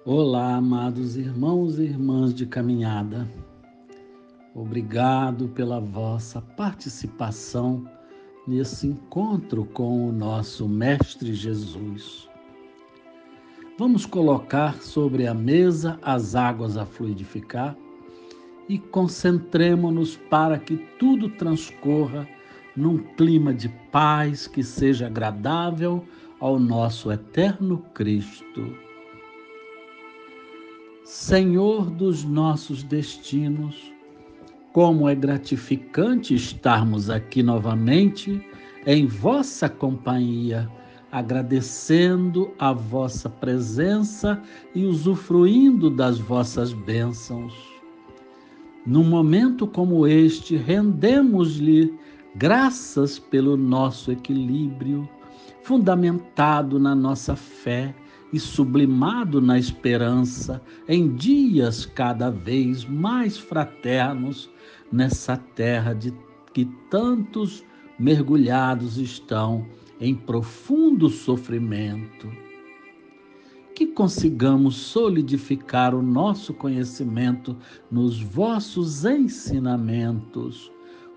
Olá, amados irmãos e irmãs de caminhada. Obrigado pela vossa participação nesse encontro com o nosso Mestre Jesus. Vamos colocar sobre a mesa as águas a fluidificar e concentremo-nos para que tudo transcorra num clima de paz que seja agradável ao nosso eterno Cristo. Senhor dos nossos destinos, como é gratificante estarmos aqui novamente em vossa companhia, agradecendo a vossa presença e usufruindo das vossas bênçãos. Num momento como este, rendemos-lhe graças pelo nosso equilíbrio, fundamentado na nossa fé e sublimado na esperança, em dias cada vez mais fraternos nessa terra de que tantos mergulhados estão em profundo sofrimento. Que consigamos solidificar o nosso conhecimento nos vossos ensinamentos,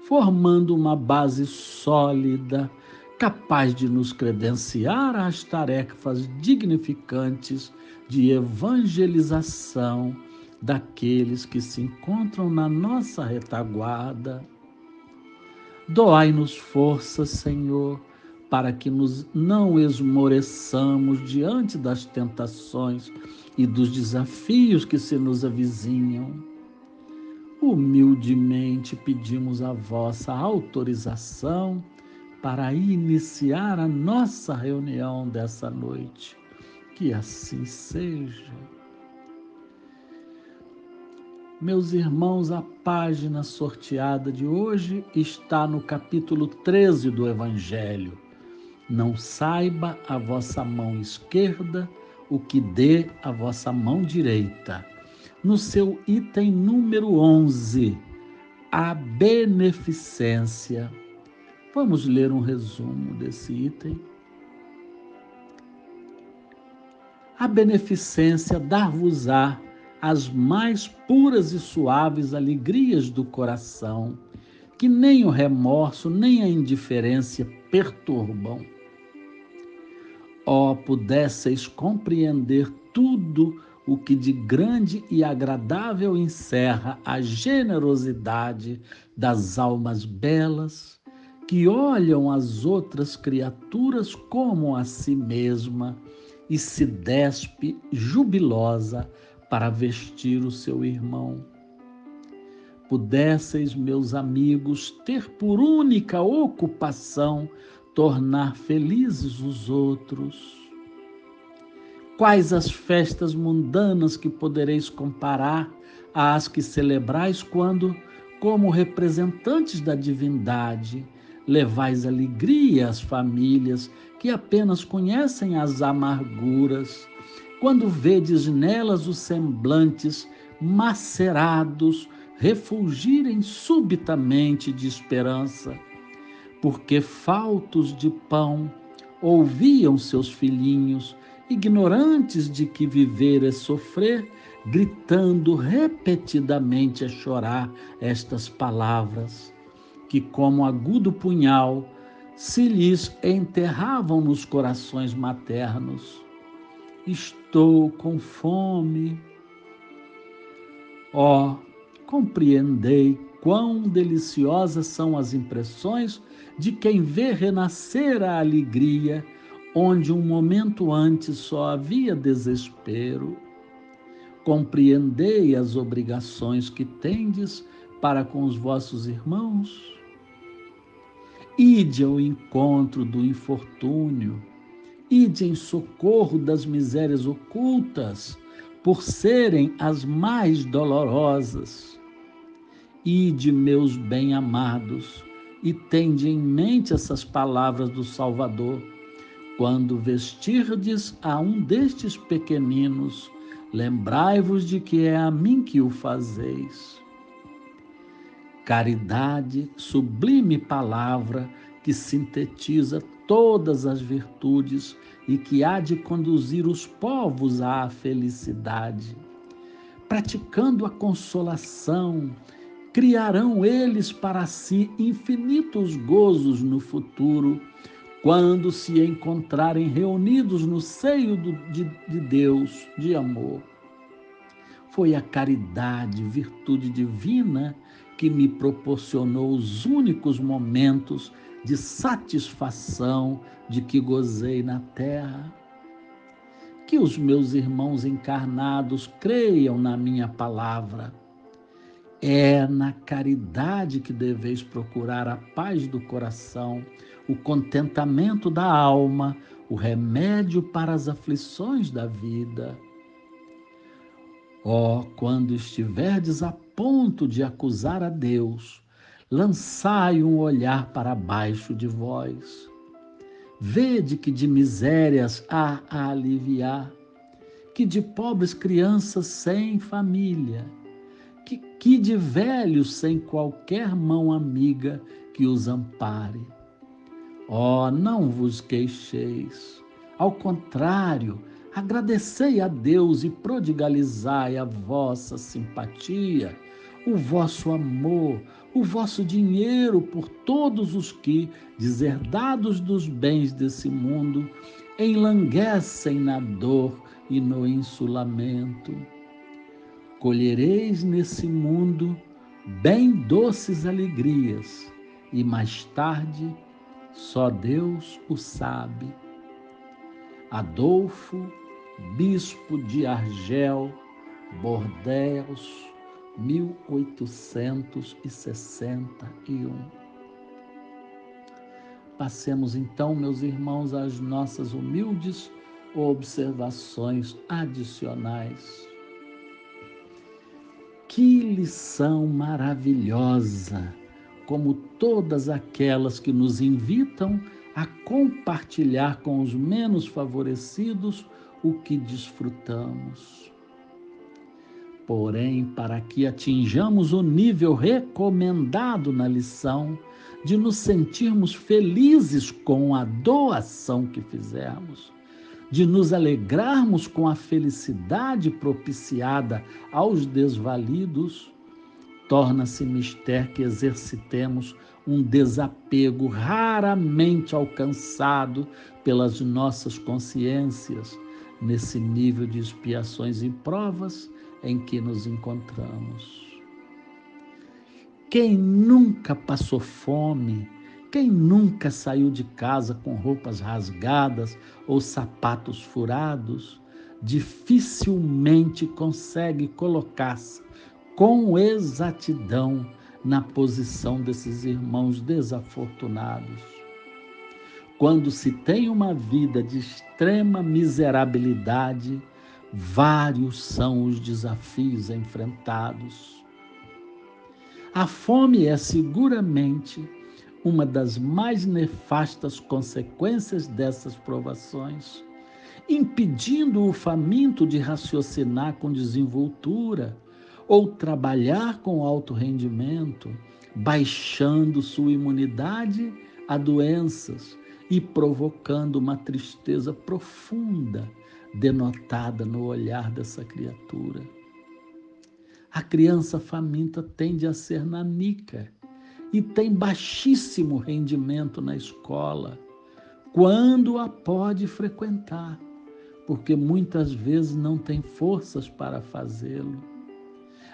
formando uma base sólida, capaz de nos credenciar às tarefas dignificantes de evangelização daqueles que se encontram na nossa retaguarda. Doai-nos forças, Senhor, para que não esmoreçamos diante das tentações e dos desafios que se nos avizinham. Humildemente pedimos a vossa autorização para iniciar a nossa reunião dessa noite. Que assim seja. Meus irmãos, a página sorteada de hoje está no capítulo 13 do Evangelho. Não saiba a vossa mão esquerda o que dê a vossa mão direita. No seu item número 11, a beneficência. Vamos ler um resumo desse item. A beneficência dar-vos-á as mais puras e suaves alegrias do coração, que nem o remorso nem a indiferença perturbam. Ó, pudesseis compreender tudo o que de grande e agradável encerra a generosidade das almas belas, que olham as outras criaturas como a si mesma e se despe jubilosa para vestir o seu irmão. Pudesseis, meus amigos, ter por única ocupação tornar felizes os outros. Quais as festas mundanas que podereis comparar às que celebrais quando, como representantes da divindade, levais alegria às famílias que apenas conhecem as amarguras, quando vedes nelas os semblantes macerados refulgirem subitamente de esperança, porque faltos de pão ouviam seus filhinhos, ignorantes de que viver é sofrer, gritando repetidamente a chorar estas palavras, que como agudo punhal se lhes enterravam nos corações maternos. Estou com fome. Ó, compreendei quão deliciosas são as impressões de quem vê renascer a alegria, onde um momento antes só havia desespero. Compreendei as obrigações que tendes para com os vossos irmãos. Ide ao encontro do infortúnio, ide em socorro das misérias ocultas, por serem as mais dolorosas. Ide, meus bem-amados, e tende em mente essas palavras do Salvador. Quando vestirdes a um destes pequeninos, lembrai-vos de que é a mim que o fazeis. Caridade, sublime palavra que sintetiza todas as virtudes e que há de conduzir os povos à felicidade. Praticando a consolação, criarão eles para si infinitos gozos no futuro, quando se encontrarem reunidos no seio de Deus de amor. Foi a caridade, virtude divina, que me proporcionou os únicos momentos de satisfação de que gozei na terra. Que os meus irmãos encarnados creiam na minha palavra. É na caridade que deveis procurar a paz do coração, o contentamento da alma, o remédio para as aflições da vida. Quando estiverdes a ponto de acusar a Deus, lançai um olhar para baixo de vós. Vede que de misérias há a aliviar, que de pobres crianças sem família, que de velhos sem qualquer mão amiga que os ampare. Não vos queixeis, ao contrário, agradecei a Deus e prodigalizai a vossa simpatia, o vosso amor, o vosso dinheiro por todos os que, deserdados dos bens desse mundo, enlanguecem na dor e no insulamento. Colhereis nesse mundo bem doces alegrias, e mais tarde só Deus o sabe. Adolfo, bispo de Argel, Bordeaux, 1861. Passemos então, meus irmãos, às nossas humildes observações adicionais. Que lição maravilhosa, como todas aquelas que nos invitam a compartilhar com os menos favorecidos o que desfrutamos. Porém, para que atinjamos o nível recomendado na lição, de nos sentirmos felizes com a doação que fizermos, de nos alegrarmos com a felicidade propiciada aos desvalidos, torna-se mister que exercitemos um desapego raramente alcançado pelas nossas consciências, nesse nível de expiações e provas em que nos encontramos. Quem nunca passou fome, quem nunca saiu de casa com roupas rasgadas ou sapatos furados, dificilmente consegue colocar-se com exatidão na posição desses irmãos desafortunados. Quando se tem uma vida de extrema miserabilidade, vários são os desafios enfrentados. A fome é seguramente uma das mais nefastas consequências dessas provações, impedindo o faminto de raciocinar com desenvoltura ou trabalhar com alto rendimento, baixando sua imunidade a doenças e provocando uma tristeza profunda denotada no olhar dessa criatura. A criança faminta tende a ser nanica e tem baixíssimo rendimento na escola, quando a pode frequentar, porque muitas vezes não tem forças para fazê-lo.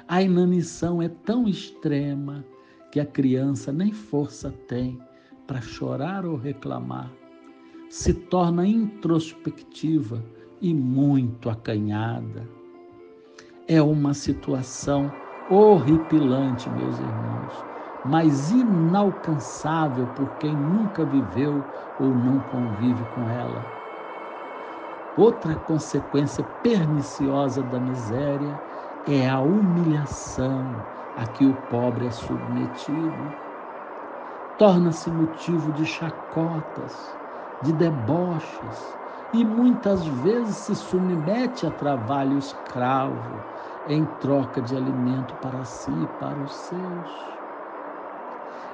A inanição é tão extrema que a criança nem força tem para chorar ou reclamar. Se torna introspectiva e muito acanhada. É uma situação horripilante, meus irmãos, mas inalcançável por quem nunca viveu ou não convive com ela. Outra consequência perniciosa da miséria é a humilhação a que o pobre é submetido. Torna-se motivo de chacotas, de deboches e muitas vezes se submete a trabalho escravo em troca de alimento para si e para os seus.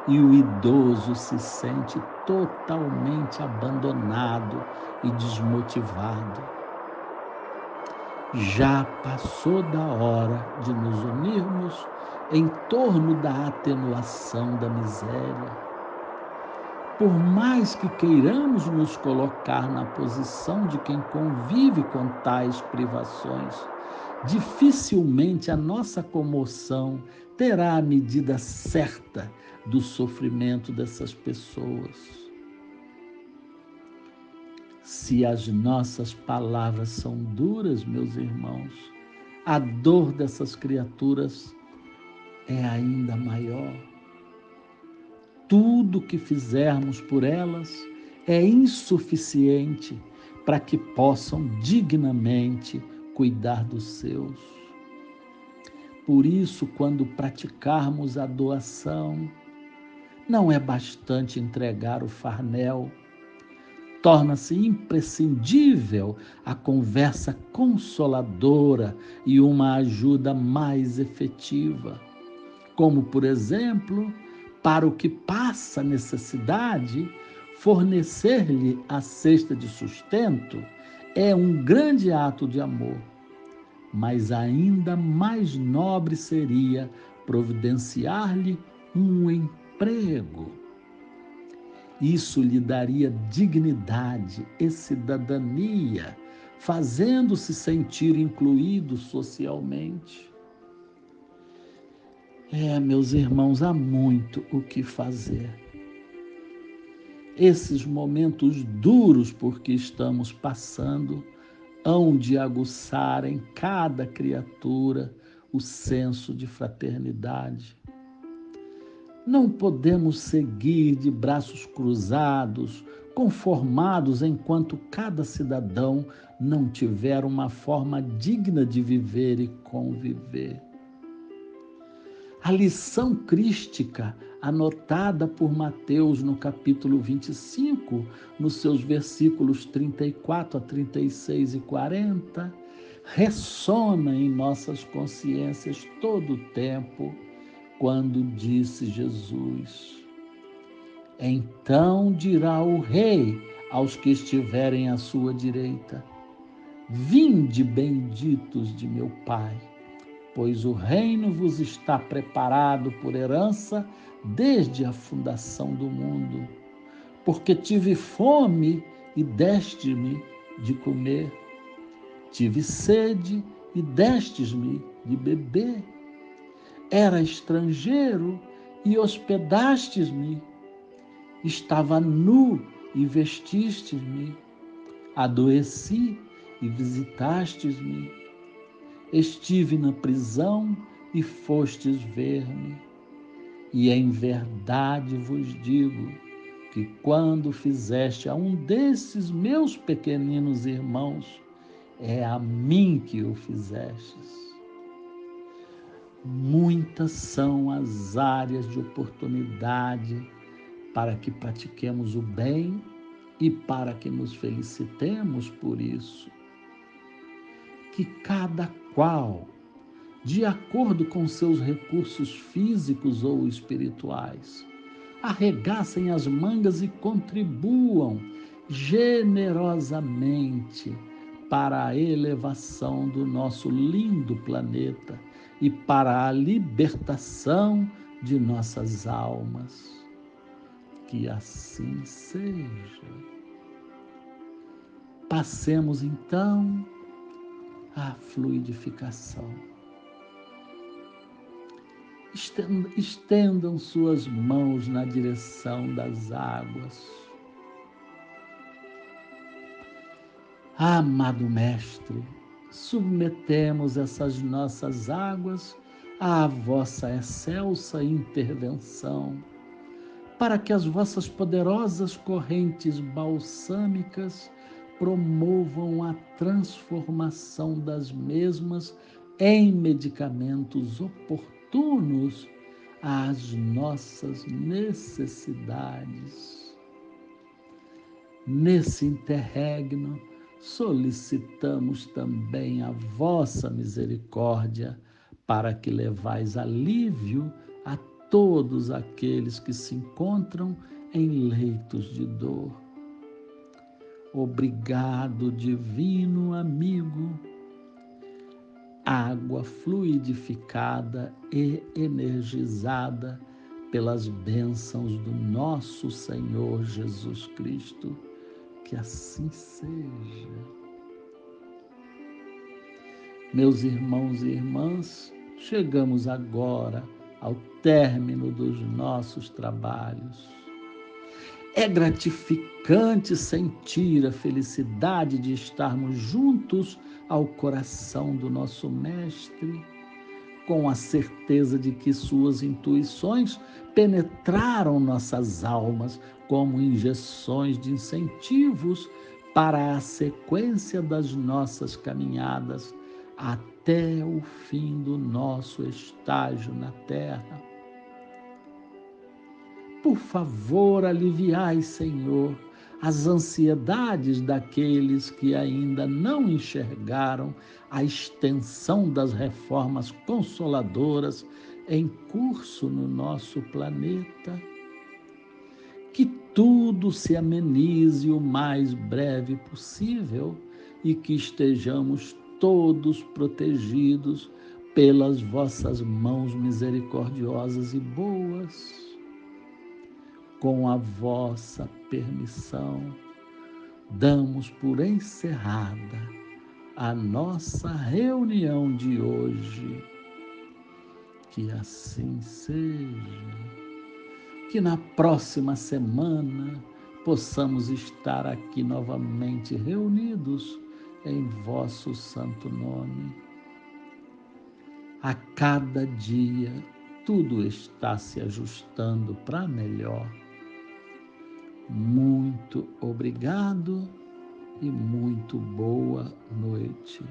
e o idoso se sente totalmente abandonado e desmotivado. Já passou da hora de nos unirmos em torno da atenuação da miséria. Por mais que queiramos nos colocar na posição de quem convive com tais privações, dificilmente a nossa comoção terá a medida certa do sofrimento dessas pessoas. Se as nossas palavras são duras, meus irmãos, a dor dessas criaturas é ainda maior. Tudo que fizermos por elas é insuficiente para que possam dignamente cuidar dos seus. Por isso, quando praticarmos a doação, não é bastante entregar o farnel. Torna-se imprescindível a conversa consoladora e uma ajuda mais efetiva, como, por exemplo, para o que passa necessidade, fornecer-lhe a cesta de sustento é um grande ato de amor, mas ainda mais nobre seria providenciar-lhe um emprego. Isso lhe daria dignidade e cidadania, fazendo-se sentir incluído socialmente. Meus irmãos, há muito o que fazer. Esses momentos duros por que estamos passando hão de aguçar em cada criatura o senso de fraternidade. Não podemos seguir de braços cruzados, conformados enquanto cada cidadão não tiver uma forma digna de viver e conviver. A lição crística anotada por Mateus no capítulo 25, nos seus versículos 34 a 36 e 40, ressona em nossas consciências todo o tempo, quando disse Jesus: então dirá o Rei aos que estiverem à sua direita: vinde, benditos de meu Pai, pois o reino vos está preparado por herança desde a fundação do mundo. Porque tive fome e deste-me de comer, tive sede e destes-me de beber, era estrangeiro e hospedastes-me, estava nu e vestistes-me, adoeci e visitastes-me, estive na prisão e fostes ver-me. E em verdade vos digo que quando fizeste a um desses meus pequeninos irmãos, é a mim que o fizestes. Muitas são as áreas de oportunidade para que pratiquemos o bem e para que nos felicitemos por isso. Que cada qual, de acordo com seus recursos físicos ou espirituais, arregassem as mangas e contribuam generosamente para a elevação do nosso lindo planeta e para a libertação de nossas almas. Que assim seja. Passemos então à fluidificação. Estendam suas mãos na direção das águas. Amado Mestre, submetemos essas nossas águas à vossa excelsa intervenção, para que as vossas poderosas correntes balsâmicas promovam a transformação das mesmas em medicamentos oportunos às nossas necessidades. Nesse interregno, solicitamos também a vossa misericórdia, para que levais alívio a todos aqueles que se encontram em leitos de dor. Obrigado, divino amigo, água fluidificada e energizada pelas bênçãos do nosso Senhor Jesus Cristo. Que assim seja. Meus irmãos e irmãs, chegamos agora ao término dos nossos trabalhos. É gratificante sentir a felicidade de estarmos juntos ao coração do nosso Mestre, com a certeza de que suas intuições penetraram nossas almas como injeções de incentivos para a sequência das nossas caminhadas até o fim do nosso estágio na Terra. Por favor, aliviai, Senhor, as ansiedades daqueles que ainda não enxergaram a extensão das reformas consoladoras em curso no nosso planeta. Que tudo se amenize o mais breve possível e que estejamos todos protegidos pelas vossas mãos misericordiosas e boas. Com a vossa permissão, damos por encerrada a nossa reunião de hoje. Que assim seja. Que na próxima semana possamos estar aqui novamente reunidos em vosso santo nome. A cada dia, tudo está se ajustando para melhor. Muito obrigado e muito boa noite.